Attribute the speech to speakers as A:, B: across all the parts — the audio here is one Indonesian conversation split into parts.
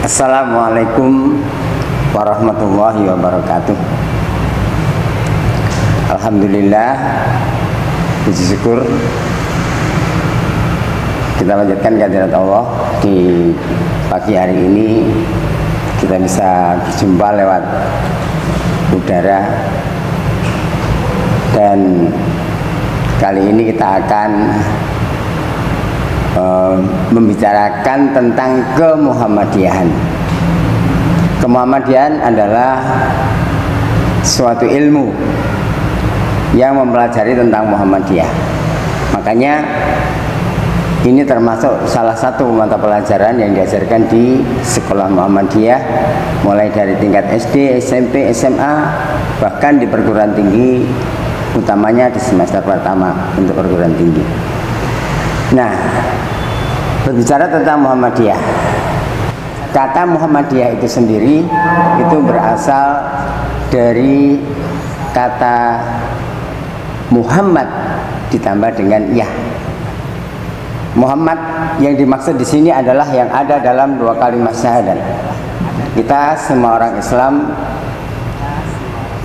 A: Assalamualaikum warahmatullahi wabarakatuh. Alhamdulillah, puji syukur kita panjatkan kehadirat Allah di pagi hari ini. Kita bisa berjumpa lewat udara, dan kali ini kita akan membicarakan tentang kemuhammadiyahan. Kemuhammadiyahan adalah suatu ilmu yang mempelajari tentang Muhammadiyah. Makanya ini termasuk salah satu mata pelajaran yang diajarkan di sekolah Muhammadiyah, mulai dari tingkat SD, SMP, SMA, bahkan di perguruan tinggi, utamanya di semester pertama untuk perguruan tinggi. Nah, berbicara tentang Muhammadiyah, kata Muhammadiyah itu sendiri itu berasal dari kata Muhammad ditambah dengan Yah. Muhammad yang dimaksud di sini adalah yang ada dalam dua kalimat syahadat. Kita semua orang Islam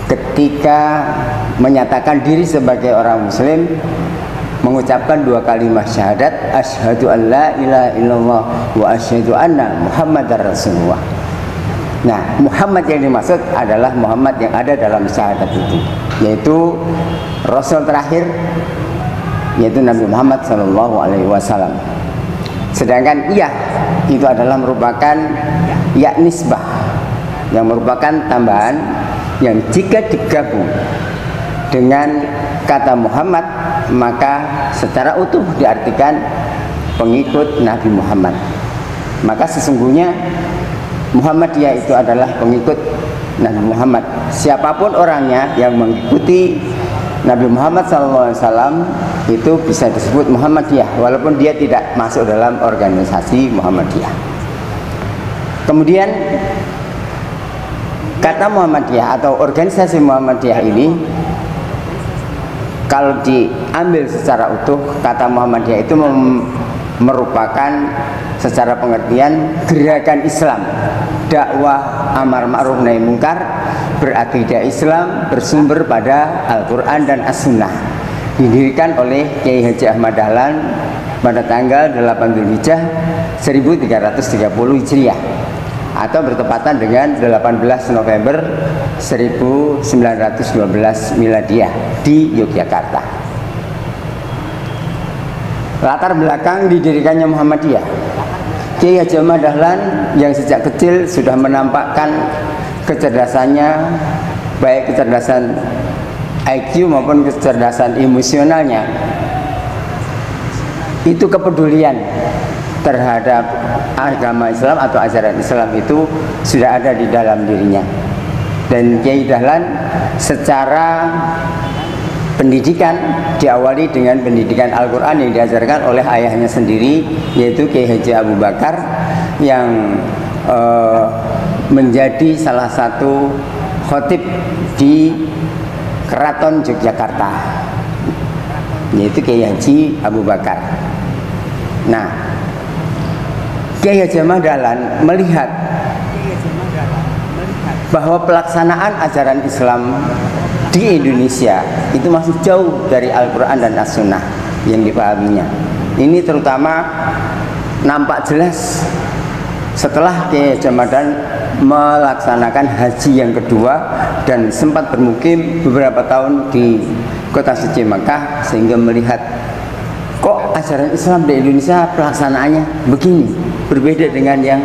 A: ketika menyatakan diri sebagai orang Muslim mengucapkan dua kalimat syahadat, asyhadu an la ilaha illallah wa asyhadu anna muhammadar rasulullah. Nah, Muhammad yang dimaksud adalah Muhammad yang ada dalam syahadat itu, yaitu Rasul terakhir, yaitu Nabi Muhammad SAW. Sedangkan Yah itu adalah merupakan ya nisbah, yang merupakan tambahan yang jika digabung dengan kata Muhammad maka secara utuh diartikan pengikut Nabi Muhammad. Maka sesungguhnya Muhammadiyah itu adalah pengikut Nabi Muhammad. Siapapun orangnya yang mengikuti Nabi Muhammad SAW itu bisa disebut Muhammadiyah, walaupun dia tidak masuk dalam organisasi Muhammadiyah. Kemudian kata Muhammadiyah atau organisasi Muhammadiyah ini, kalau diambil secara utuh, kata Muhammadiyah itu merupakan secara pengertian gerakan Islam, dakwah amar ma'ruf nahi mungkar, berakidah Islam, bersumber pada Al-Quran dan As-Sunnah. Didirikan oleh Kiai Haji Ahmad Dahlan pada tanggal 8 Dzulhijjah 1330 Hijriah, atau bertepatan dengan 18 November 1912 Miladiyah di Yogyakarta. Latar belakang didirikannya Muhammadiyah, Kiai Haji Ahmad Dahlan yang sejak kecil sudah menampakkan kecerdasannya, baik kecerdasan IQ maupun kecerdasan emosionalnya, itu kepedulian terhadap agama Islam atau ajaran Islam itu sudah ada di dalam dirinya. Dan Kiai Dahlan secara pendidikan diawali dengan pendidikan Al-Quran yang diajarkan oleh ayahnya sendiri, yaitu Kiai Haji Abu Bakar, yang menjadi salah satu khotib di Keraton Yogyakarta, yaitu Kiai Haji Abu Bakar. Nah, Kiai Haji Ahmad Dahlan melihat bahwa pelaksanaan ajaran Islam di Indonesia itu masih jauh dari Al-Quran dan As-Sunnah yang dipahaminya. Ini terutama nampak jelas setelah Kiai Haji Ahmad Dahlan melaksanakan haji yang kedua dan sempat bermukim beberapa tahun di kota suci Makkah, sehingga melihat kok ajaran Islam di Indonesia pelaksanaannya begini, berbeda dengan yang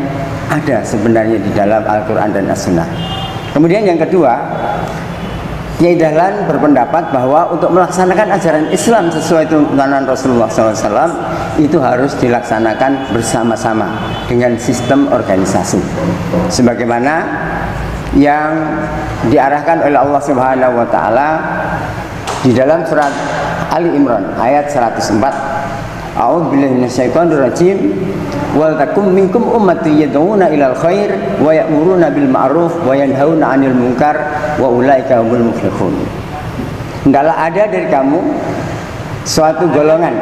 A: ada sebenarnya di dalam Al-Quran dan As-Sunnah. Kemudian yang kedua, Kiai Dahlan berpendapat bahwa untuk melaksanakan ajaran Islam sesuai tuntunan Rasulullah SAW itu harus dilaksanakan bersama-sama dengan sistem organisasi, sebagaimana yang diarahkan oleh Allah Subhanahu wa Ta'ala di dalam surat Ali Imran ayat 104. A'udzubillahi minasyaitonir rajim. Wal takum minkum ummati yad'una ilal khair wa ya'muruna bil ma'ruf wa yanhauna 'anil munkar wa ulaika humul muflihun. Hendaklah ada dari kamu suatu golongan,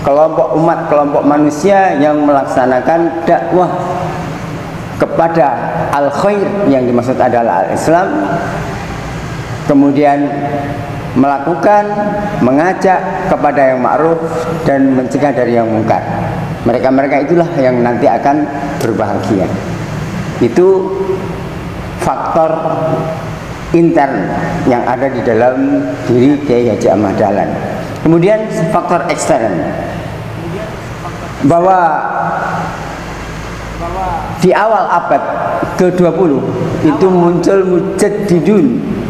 A: kelompok umat, kelompok manusia yang melaksanakan dakwah kepada al-khair, yang dimaksud adalah al-Islam, kemudian melakukan, mengajak kepada yang ma'ruf dan mencegah dari yang mungkar. Mereka-mereka itulah yang nanti akan berbahagia. Itu faktor intern yang ada di dalam diri Kiai Haji Ahmad Dahlan. Kemudian faktor ekstern, bahwa di awal abad ke-20 itu muncul mujaddidun,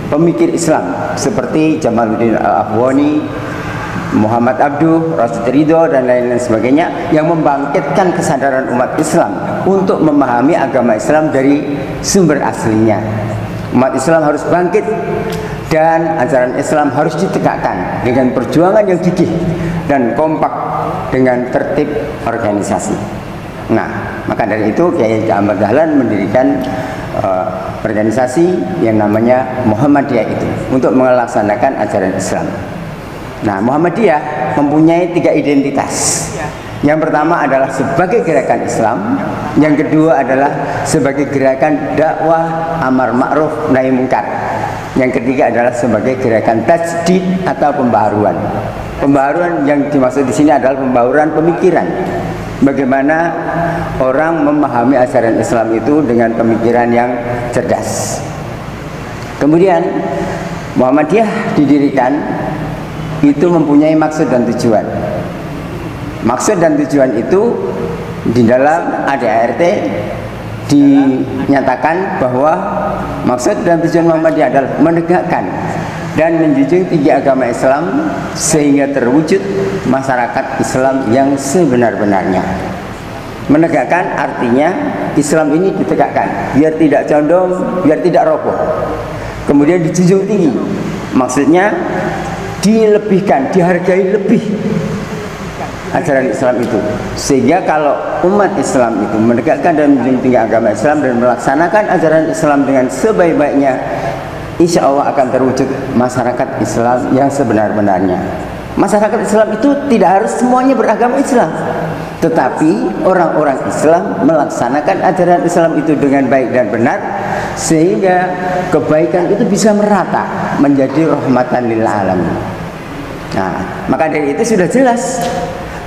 A: pemikir Islam seperti Jamaluddin Al-Afghani, Muhammad Abduh, Rasid Ridho dan lain-lain sebagainya, yang membangkitkan kesadaran umat Islam untuk memahami agama Islam dari sumber aslinya. Umat Islam harus bangkit dan ajaran Islam harus ditegakkan dengan perjuangan yang gigih dan kompak dengan tertib organisasi. Nah, maka dari itu Kiai Haji Ahmad Dahlan mendirikan organisasi yang namanya Muhammadiyah itu untuk melaksanakan ajaran Islam. Nah, Muhammadiyah mempunyai 3 identitas. Yang pertama adalah sebagai gerakan Islam, yang kedua adalah sebagai gerakan dakwah amar ma'ruf nahi mungkar, yang ketiga adalah sebagai gerakan tajdid atau pembaharuan. Pembaharuan yang dimaksud di sini adalah pembaharuan pemikiran. Bagaimana orang memahami ajaran Islam itu dengan pemikiran yang cerdas. Kemudian Muhammadiyah didirikan itu mempunyai maksud dan tujuan. Maksud dan tujuan itu di dalam ADART dinyatakan bahwa maksud dan tujuan Muhammadiyah adalah menegakkan dan menjunjung tinggi agama Islam sehingga terwujud masyarakat Islam yang sebenar-benarnya. Menegakkan artinya Islam ini ditegakkan biar tidak condong, biar tidak roboh. Kemudian dijunjung tinggi, maksudnya dilebihkan, dihargai lebih ajaran Islam itu, sehingga kalau umat Islam itu menegakkan dan menjunjung tinggi agama Islam dan melaksanakan ajaran Islam dengan sebaik-baiknya, insya Allah akan terwujud masyarakat Islam yang sebenar-benarnya. Masyarakat Islam itu tidak harus semuanya beragama Islam, tetapi orang-orang Islam melaksanakan ajaran Islam itu dengan baik dan benar, sehingga kebaikan itu bisa merata menjadi rahmatan lil alamin. Nah, maka dari itu sudah jelas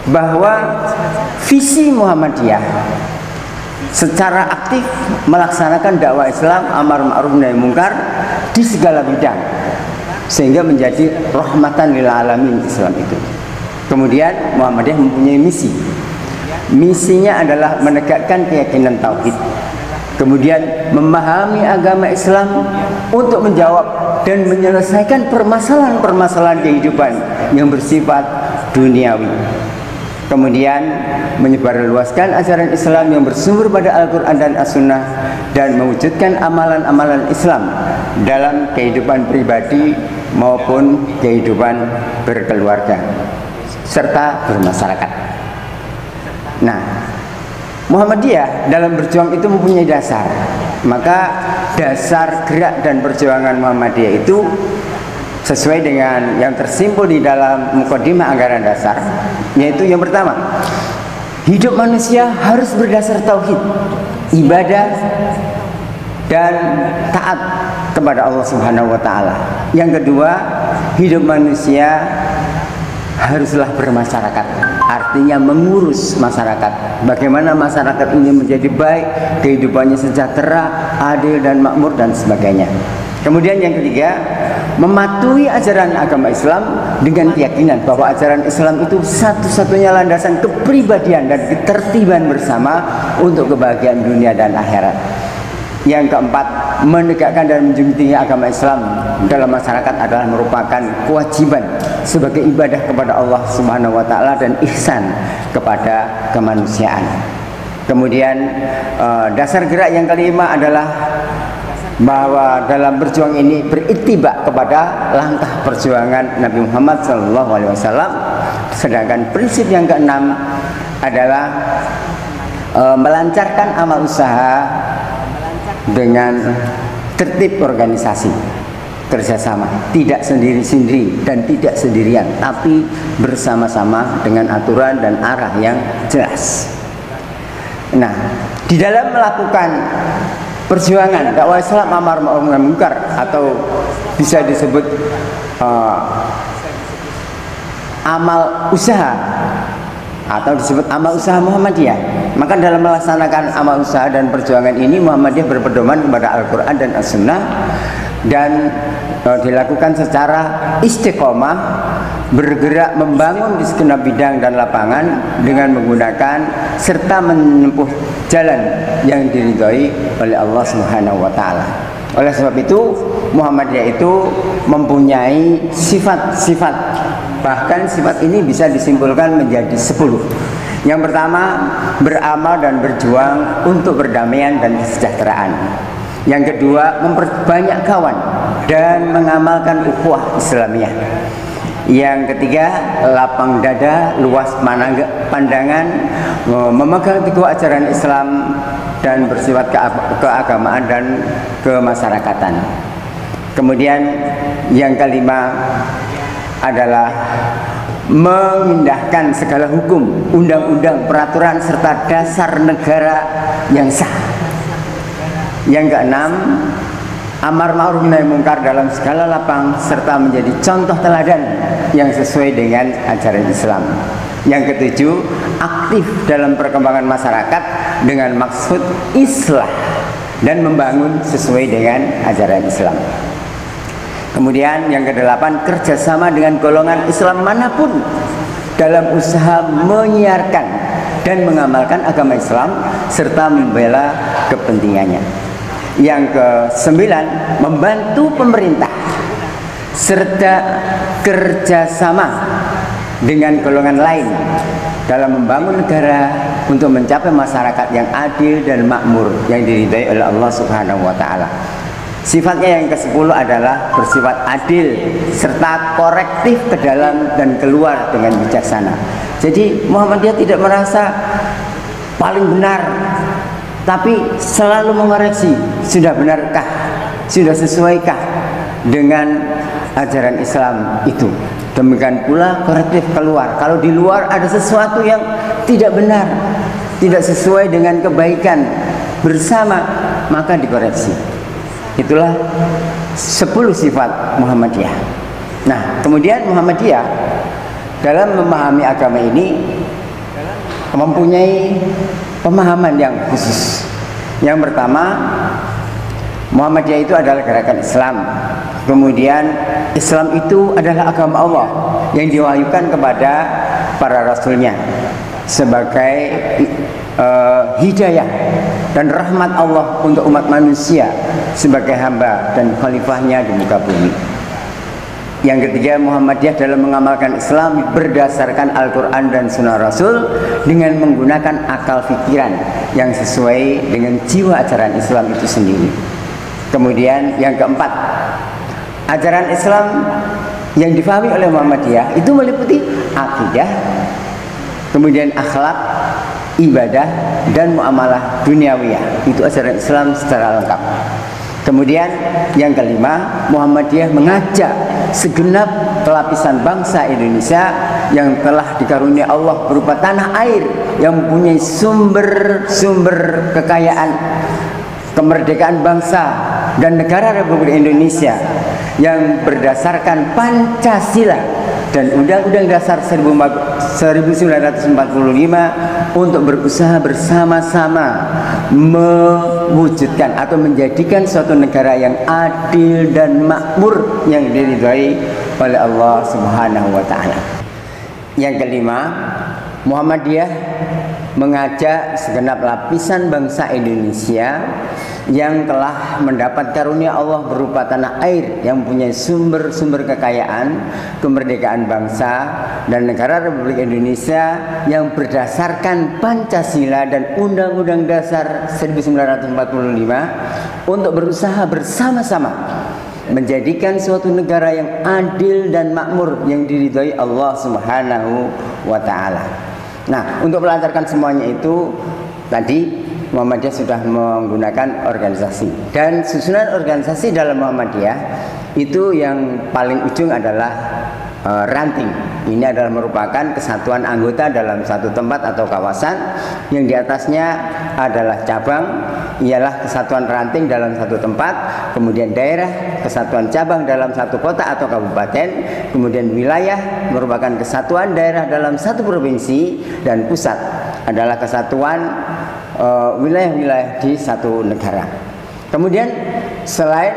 A: bahwa visi Muhammadiyah secara aktif melaksanakan dakwah Islam amar ma'ruf nahi mungkar di segala bidang, sehingga menjadi rahmatan lil alamin Islam itu. Kemudian Muhammadiyah mempunyai misi. Misinya adalah menegakkan keyakinan tauhid, kemudian memahami agama Islam untuk menjawab dan menyelesaikan permasalahan-permasalahan kehidupan yang bersifat duniawi. Kemudian menyebarluaskan ajaran Islam yang bersumber pada Al-Quran dan As-Sunnah, dan mewujudkan amalan-amalan Islam dalam kehidupan pribadi maupun kehidupan berkeluarga serta bermasyarakat. Nah, Muhammadiyah dalam berjuang itu mempunyai dasar. Maka dasar gerak dan perjuangan Muhammadiyah itu sesuai dengan yang tersimpul di dalam mukadimah anggaran dasar, yaitu yang pertama, hidup manusia harus berdasar tauhid, ibadah dan taat kepada Allah Subhanahu wa taala. Yang kedua, hidup manusia haruslah bermasyarakat, artinya mengurus masyarakat. Bagaimana masyarakat ini menjadi baik, kehidupannya sejahtera, adil dan makmur dan sebagainya. Kemudian yang ketiga, mematuhi ajaran agama Islam dengan keyakinan bahwa ajaran Islam itu satu-satunya landasan kepribadian dan ketertiban bersama untuk kebahagiaan dunia dan akhirat. Yang keempat, menegakkan dan menjunjung tinggi agama Islam dalam masyarakat adalah merupakan kewajiban sebagai ibadah kepada Allah Subhanahu wa taala dan ihsan kepada kemanusiaan. Kemudian dasar gerak yang kelima adalah bahwa dalam berjuang ini berittiba kepada langkah perjuangan Nabi Muhammad SAW. Sedangkan prinsip yang keenam adalah melancarkan amal usaha dengan tertib organisasi, kerjasama, tidak sendiri-sendiri dan tidak sendirian, tapi bersama-sama dengan aturan dan arah yang jelas. Nah, Di dalam melakukan perjuangan dakwah Islam amar ma'ruf nahi munkar, atau bisa disebut amal usaha atau disebut amal usaha Muhammadiyah, maka dalam melaksanakan amal usaha dan perjuangan ini Muhammadiyah berpedoman kepada Al-Quran dan As-Sunnah, dan dilakukan secara istiqomah, bergerak membangun di segenap bidang dan lapangan dengan menggunakan serta menempuh jalan yang diridhoi oleh Allah Subhanahu wa taala. Oleh sebab itu Muhammadiyah itu mempunyai sifat-sifat, bahkan sifat ini bisa disimpulkan menjadi 10. Yang pertama, beramal dan berjuang untuk perdamaian dan kesejahteraan. Yang kedua, memperbanyak kawan dan mengamalkan ukhuwah Islamiyah. Yang ketiga, lapang dada, luas pandangan, memegang teguh ajaran Islam dan bersifat keagamaan dan kemasyarakatan. Kemudian yang kelima adalah mengindahkan segala hukum, undang-undang, peraturan serta dasar negara yang sah. Yang keenam, amar ma'ruf nahi munkar dalam segala lapang serta menjadi contoh teladan yang sesuai dengan ajaran Islam. Yang ketujuh, aktif dalam perkembangan masyarakat dengan maksud islah dan membangun sesuai dengan ajaran Islam. Kemudian yang kedelapan, kerjasama dengan golongan Islam manapun dalam usaha menyiarkan dan mengamalkan agama Islam serta membela kepentingannya. Yang kesembilan, membantu pemerintah serta kerjasama dengan golongan lain dalam membangun negara untuk mencapai masyarakat yang adil dan makmur yang diridhai oleh Allah Subhanahu wa taala. Sifatnya yang ke-10 adalah bersifat adil serta korektif ke dalam dan keluar dengan bijaksana. Jadi Muhammadiyah tidak merasa paling benar, tapi selalu mengoreksi, sudah benarkah, sudah sesuaikah dengan ajaran Islam itu. Demikian pula korektif keluar. Kalau di luar ada sesuatu yang tidak benar, tidak sesuai dengan kebaikan bersama, maka dikoreksi. Itulah 10 sifat Muhammadiyah. Nah, kemudian Muhammadiyah dalam memahami agama ini mempunyai pemahaman yang khusus. Yang pertama, Muhammadiyah itu adalah gerakan Islam. Kemudian Islam itu adalah agama Allah yang diwahyukan kepada para rasulnya sebagai hidayah dan rahmat Allah untuk umat manusia sebagai hamba dan khalifahnya di muka bumi. Yang ketiga, Muhammadiyah dalam mengamalkan Islam berdasarkan Al-Quran dan Sunnah Rasul dengan menggunakan akal pikiran yang sesuai dengan jiwa ajaran Islam itu sendiri. Kemudian yang keempat, ajaran Islam yang difahami oleh Muhammadiyah itu meliputi akidah, kemudian akhlak, ibadah, dan muamalah duniawiyah. Itu ajaran Islam secara lengkap. Kemudian yang kelima, Muhammadiyah mengajak segenap lapisan bangsa Indonesia yang telah dikaruniai Allah berupa tanah air yang mempunyai sumber-sumber kekayaan, kemerdekaan bangsa dan negara Republik Indonesia yang berdasarkan Pancasila dan Undang-Undang Dasar 1945 untuk berusaha bersama-sama mewujudkan atau menjadikan suatu negara yang adil dan makmur yang diridhai oleh Allah Subhanahu wa taala. Yang kelima, Muhammadiyah mengajak segenap lapisan bangsa Indonesia yang telah mendapat karunia Allah berupa tanah air yang mempunyai sumber-sumber kekayaan, kemerdekaan bangsa dan negara Republik Indonesia yang berdasarkan Pancasila dan Undang-Undang Dasar 1945 untuk berusaha bersama-sama menjadikan suatu negara yang adil dan makmur yang diridhai Allah Subhanahu wa taala. Nah, untuk melancarkan semuanya itu tadi Muhammadiyah sudah menggunakan organisasi, dan susunan organisasi dalam Muhammadiyah itu yang paling ujung adalah ranting. Ini adalah merupakan kesatuan anggota dalam satu tempat atau kawasan, yang di atasnya adalah cabang, ialah kesatuan ranting dalam satu tempat, kemudian daerah, kesatuan cabang dalam satu kota atau kabupaten, kemudian wilayah merupakan kesatuan daerah dalam satu provinsi, dan pusat adalah kesatuan wilayah-wilayah di satu negara. Kemudian selain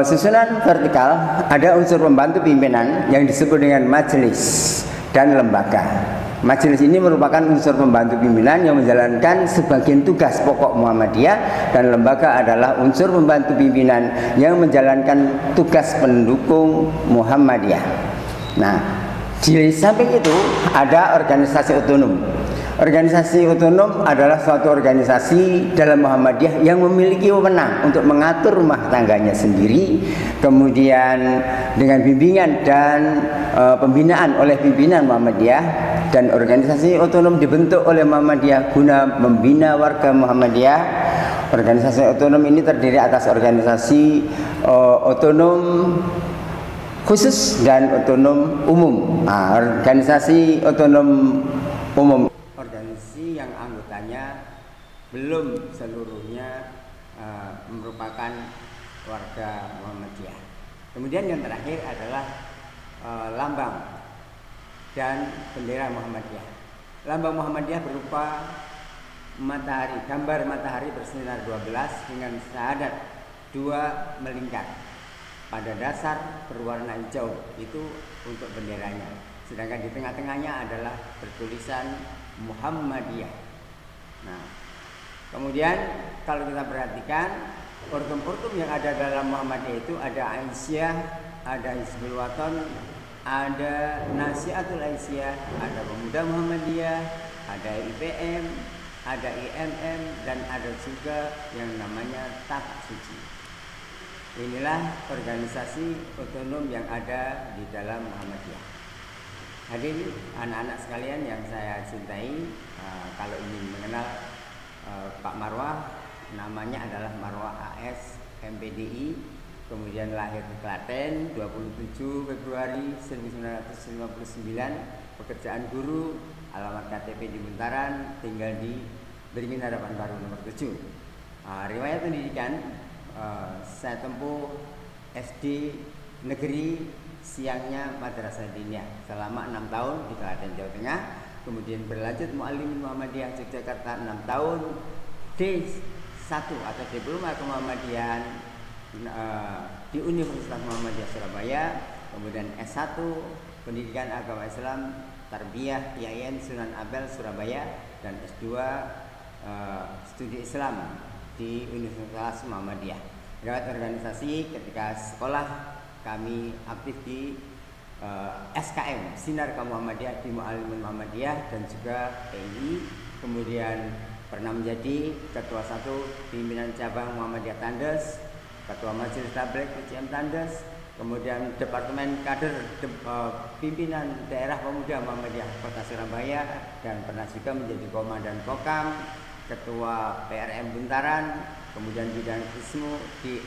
A: susunan vertikal, ada unsur pembantu pimpinan yang disebut dengan majelis dan lembaga. Majelis ini merupakan unsur pembantu pimpinan yang menjalankan sebagian tugas pokok Muhammadiyah, dan lembaga adalah unsur pembantu pimpinan yang menjalankan tugas pendukung Muhammadiyah. Nah, di samping itu ada organisasi otonom. Organisasi otonom adalah suatu organisasi dalam Muhammadiyah yang memiliki wewenang untuk mengatur rumah tangganya sendiri, kemudian dengan bimbingan dan pembinaan oleh pimpinan Muhammadiyah. Dan organisasi otonom dibentuk oleh Muhammadiyah guna membina warga Muhammadiyah. Organisasi otonom ini terdiri atas organisasi otonom khusus dan otonom umum. Nah, organisasi otonom umum, organisasi yang anggotanya belum seluruhnya merupakan warga Muhammadiyah. Kemudian yang terakhir adalah lambang dan bendera Muhammadiyah. Lambang Muhammadiyah berupa matahari, gambar matahari bersinar 12 dengan syahadat 2 melingkar. Pada dasar berwarna hijau, itu untuk benderanya. Sedangkan di tengah-tengahnya adalah bertulisan Muhammadiyah. Nah, kemudian kalau kita perhatikan ortum-ortum yang ada dalam Muhammadiyah itu ada Aisyah, ada Hizbul Waton, ada Nasihatul Aisyah, ada Pemuda Muhammadiyah, ada IPM, ada IMM, dan ada juga yang namanya Tapak Suci. Inilah organisasi otonom yang ada di dalam Muhammadiyah. Hadirin anak-anak sekalian yang saya cintai, kalau ingin mengenal Pak Marwah, namanya adalah Marwah AS MPDI, kemudian lahir di Klaten 27 Februari 1959, pekerjaan guru, alamat KTP di Buntaran, tinggal di Beringin Harapan Baru nomor 7. Riwayat pendidikan, saya tempuh SD negeri, siangnya madrasah diniyah selama 6 tahun di Klaten, Jawa Tengah. Kemudian berlanjut Muallim Muhammadiyah Yogyakarta 6 tahun, D1 atau Diploma Kemuhammadiyahan di Universitas Muhammadiyah Surabaya. Kemudian S1 Pendidikan Agama Islam Tarbiyah IAIN Sunan Ampel Surabaya, dan S2 Studi Islam di Universitas Muhammadiyah. Lewat organisasi ketika sekolah kami aktif di SKM Sinar Muhammadiyah di Muallimun Muhammadiyah dan juga PI. Kemudian pernah menjadi ketua 1 pimpinan cabang Muhammadiyah Tandes, ketua Majelis Tabligh PCM Tandes, kemudian Departemen Kader Pimpinan Daerah Pemuda Muhammadiyah Kota Surabaya, dan pernah juga menjadi Komandan Kokam, ketua PRM Buntaran, kemudian bidang Ismu di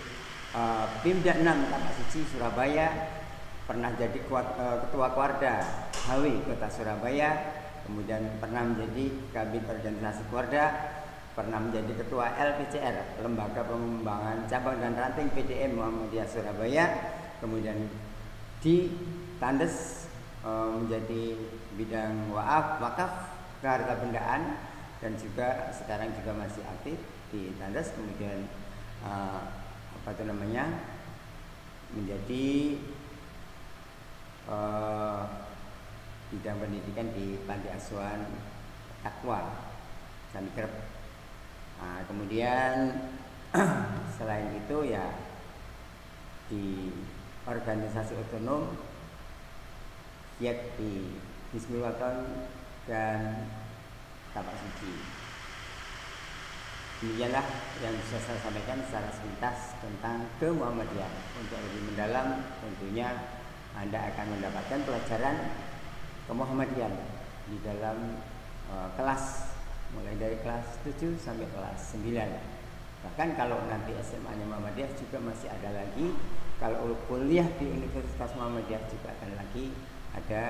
A: Pimda 6 Tapak Suci Surabaya, pernah jadi ketua Kuarda Hawi Kota Surabaya, kemudian pernah menjadi Kabid Organisasi Kuarda, pernah menjadi ketua LPCR Lembaga Pengembangan Cabang dan Ranting PDM Muhammadiyah Surabaya, kemudian di Tandes menjadi bidang wakaf kehartabendaan, dan juga sekarang juga masih aktif di Tandes. Kemudian menjadi bidang pendidikan di Panti Asuhan Takwa Sanikrep. Kemudian selain itu ya di organisasi otonom yakni Hizbul Waton dan Tapak Suci. Demikianlah yang bisa saya sampaikan secara sepintas tentang kemuhammadiyahan. Untuk lebih mendalam tentunya Anda akan mendapatkan pelajaran kemuhammadiyahan di dalam kelas, mulai dari kelas 7 sampai kelas 9. Bahkan kalau nanti SMA-nya Muhammadiyah juga masih ada lagi. Kalau kuliah di Universitas Muhammadiyah juga ada lagi ada